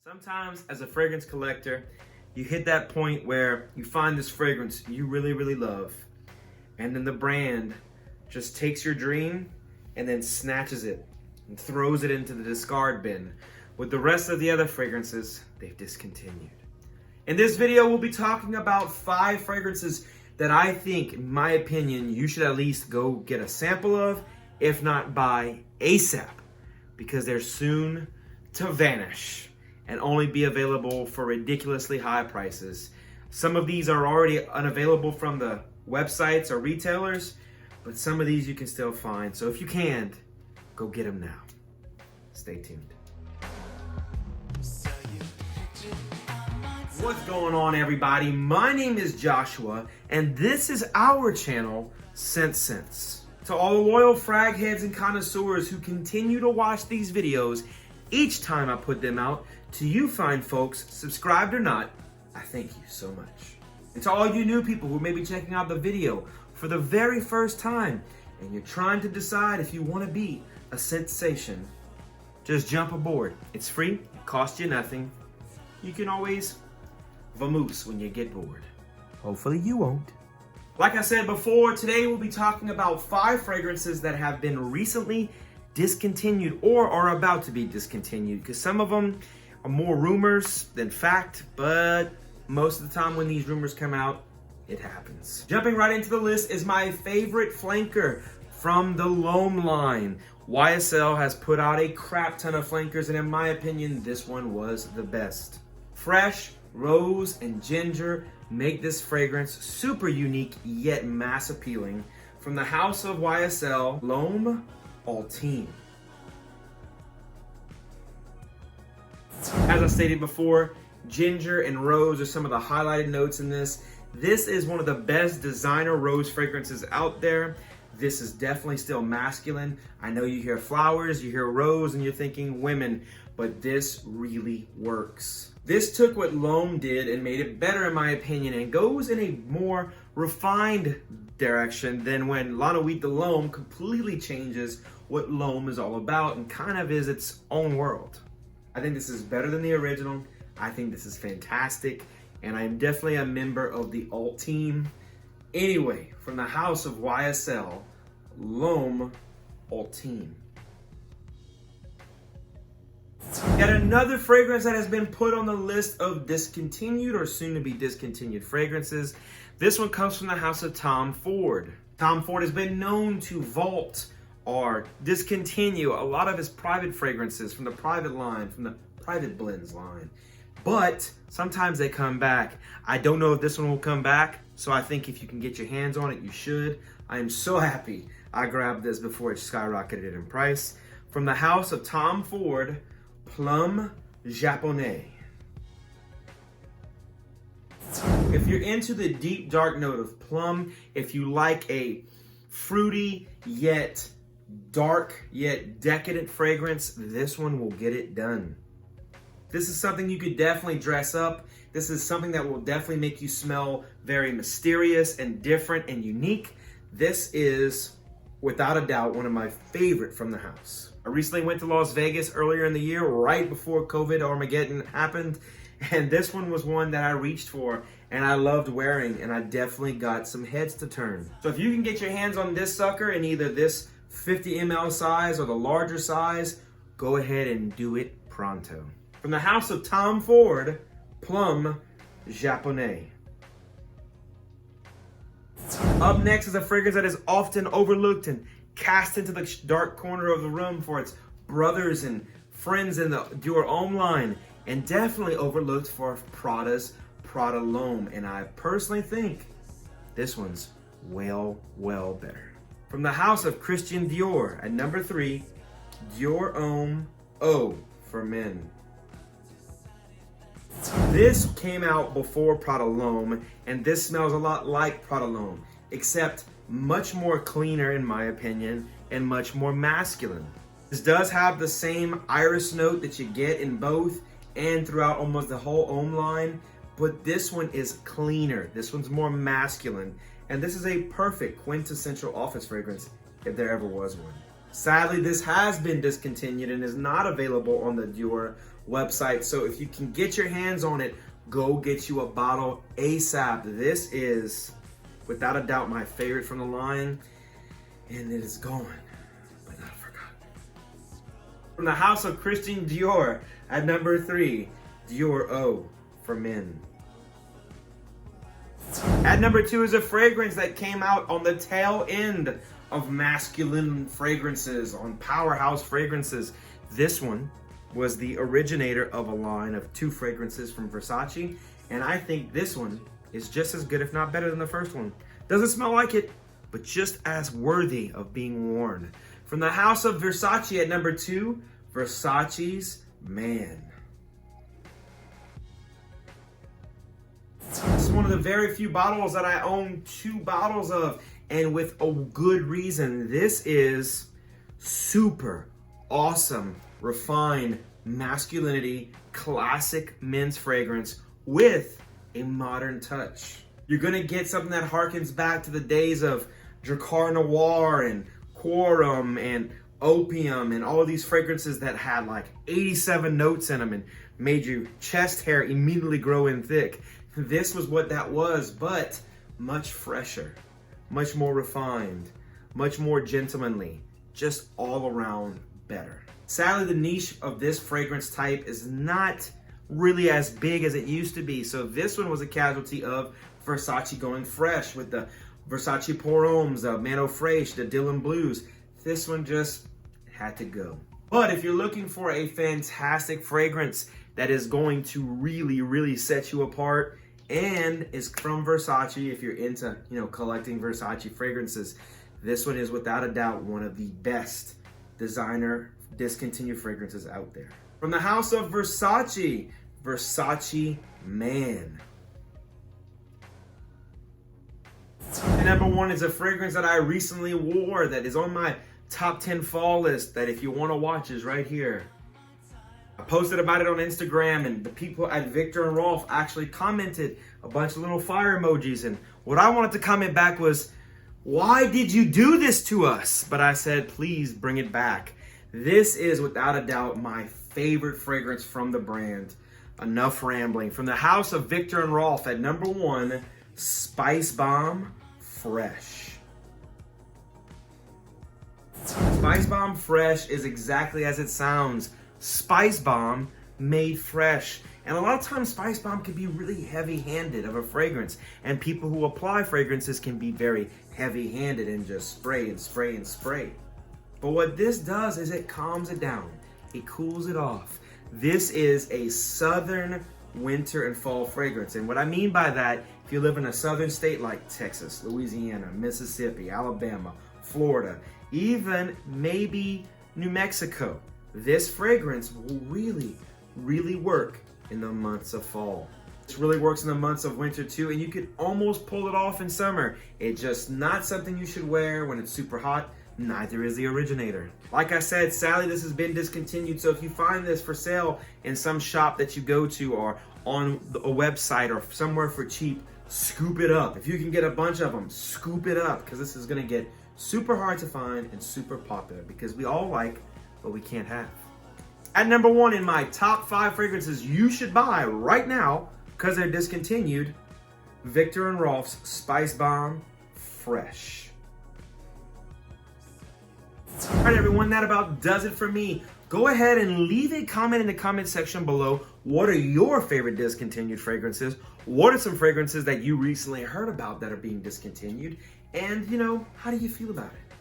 Sometimes as a fragrance collector, you hit that point where you find this fragrance you really, really love. And then the brand just takes your dream and then snatches it and throws it into the discard bin with the rest of the other fragrances they've discontinued. In this video, we'll be talking about 5 fragrances that I think, in my opinion, you should at least go get a sample of, if not buy ASAP, because they're soon to vanish and only be available for ridiculously high prices. Some of these are already unavailable from the websites or retailers, but some of these you can still find. So if you can, go get them now. Stay tuned. What's going on, everybody? My name is Joshua, and this is our channel, ScentSense. To all the loyal frag heads and connoisseurs who continue to watch these videos each time I put them out, to you fine folks, subscribed or not, I thank you so much. And to all you new people who may be checking out the video for the very first time, and you're trying to decide if you want to be a sensation, just jump aboard. It's free, it costs you nothing. You can always vamoose when you get bored. Hopefully you won't. Like I said before, today we'll be talking about 5 fragrances that have been recently discontinued or are about to be discontinued, because some of them are more rumors than fact, but most of the time when these rumors come out, it happens. Jumping right into the list is my favorite flanker from the Loam line. YSL has put out a crap ton of flankers, and in my opinion, this one was the best. Fresh, rose, and ginger make this fragrance super unique yet mass appealing. From the house of YSL, Loam Ultime. As I stated before, ginger and rose are some of the highlighted notes in this. This is one of the best designer rose fragrances out there. This is definitely still masculine. I know you hear flowers, you hear rose, and you're thinking women, but this really works. This took what Loam did and made it better in my opinion, and goes in a more refined direction than when La Nuit de Loam completely changes what Loam is all about and kind of is its own world. I think this is better than the original. I think this is fantastic, and I'm definitely a member of the alt team. Anyway, from the house of YSL, Loam Ultime. Yet another fragrance that has been put on the list of discontinued or soon to be discontinued fragrances. This one comes from the house of Tom Ford. Tom Ford has been known to vault or discontinue a lot of his private fragrances from the private line, from the private blends line. But sometimes they come back. I don't know if this one will come back, so I think if you can get your hands on it, you should. I am so happy I grabbed this before it skyrocketed in price. From the house of Tom Ford, Plum Japonais. If you're into the deep dark note of plum, if you like a fruity yet dark yet decadent fragrance, this one will get it done. This is something you could definitely dress up. This is something that will definitely make you smell very mysterious and different and unique. This is, without a doubt, one of my favorite from the house. I recently went to Las Vegas earlier in the year, right before COVID Armageddon happened, and this one was one that I reached for and I loved wearing, and I definitely got some heads to turn. So if you can get your hands on this sucker in either this 50 ml size or the larger size, go ahead and do it pronto. From the house of Tom Ford, Plum Japonais. Up next is a fragrance that is often overlooked and cast into the dark corner of the room for its brothers and friends in the Dior Homme line, and definitely overlooked for Prada's Prada Loam. And I personally think this one's well better. From the house of Christian Dior, at number 3, Dior Homme Eau for Men. This came out before Prada Loam, and this smells a lot like Prada Loam, except much more cleaner in my opinion, and much more masculine. This does have the same iris note that you get in both and throughout almost the whole Homme line, but this one is cleaner. This one's more masculine, and this is a perfect quintessential office fragrance if there ever was one. Sadly, this has been discontinued and is not available on the Dior website. So if you can get your hands on it, go get you a bottle ASAP. This is, without a doubt, my favorite from the line, and it is gone, but not forgotten. From the house of Christian Dior, at number 3, Dior O for men. At number 2 is a fragrance that came out on the tail end of masculine fragrances, on powerhouse fragrances. This one was the originator of a line of 2 fragrances from Versace, and I think this one is just as good, if not better, than the first one. Doesn't smell like it, but just as worthy of being worn. From the house of Versace at number 2, Versace's Man. This is one of the very few bottles that I own 2 bottles of, and with a good reason. This is super awesome, refined masculinity, classic men's fragrance with a modern touch. You're gonna get something that harkens back to the days of Dracar Noir and Quorum and Opium and all of these fragrances that had like 87 notes in them and made your chest hair immediately grow in thick. This was what that was, but much fresher, much more refined, much more gentlemanly, just all around better. Sadly, the niche of this fragrance type is not really as big as it used to be. So this one was a casualty of Versace going fresh with the Versace Pour Hommes, the Mano Fraiche, the Dylan Blues. This one just had to go. But if you're looking for a fantastic fragrance that is going to really, really set you apart and is from Versace, if you're into, collecting Versace fragrances, this one is without a doubt one of the best designer discontinued fragrances out there. From the house of Versace, Versace Man. And number 1 is a fragrance that I recently wore that is on my top 10 fall list that if you want to watch is right here. I posted about it on Instagram, and the people at Victor and Rolf actually commented a bunch of little fire emojis, and what I wanted to comment back was, why did you do this to us? But I said, please bring it back. This is without a doubt my favorite fragrance from the brand. Enough rambling. From the house of Victor and Rolf at number 1, Spice Bomb Fresh. Spice Bomb Fresh is exactly as it sounds. Spice Bomb made fresh. And a lot of times Spice Bomb can be really heavy-handed of a fragrance, and people who apply fragrances can be very heavy-handed and just spray and spray and spray. But what this does is it calms it down. It cools it off. This is a southern winter and fall fragrance. And what I mean by that, if you live in a southern state like Texas, Louisiana, Mississippi, Alabama, Florida, even maybe New Mexico, this fragrance will really, really work in the months of fall. This really works in the months of winter too, and you could almost pull it off in summer. It's just not something you should wear when it's super hot. Neither is the originator. Like I said, sadly, this has been discontinued. So if you find this for sale in some shop that you go to or on a website or somewhere for cheap, scoop it up. If you can get a bunch of them, scoop it up, because this is gonna get super hard to find and super popular because we all like what we can't have. At number 1 in my top 5 fragrances you should buy right now because they're discontinued, Victor and Rolf's Spice Bomb Fresh. All right, everyone, that about does it for me. Go ahead and leave a comment in the comment section below. What are your favorite discontinued fragrances? What are some fragrances that you recently heard about that are being discontinued? And, how do you feel about it?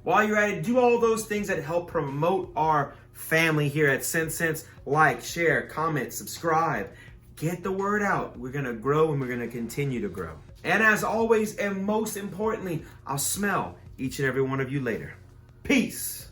While you're at it, do all those things that help promote our family here at ScentSense. Like, share, comment, subscribe. Get the word out. We're going to grow and we're going to continue to grow. And as always, and most importantly, I'll smell each and every one of you later. Peace.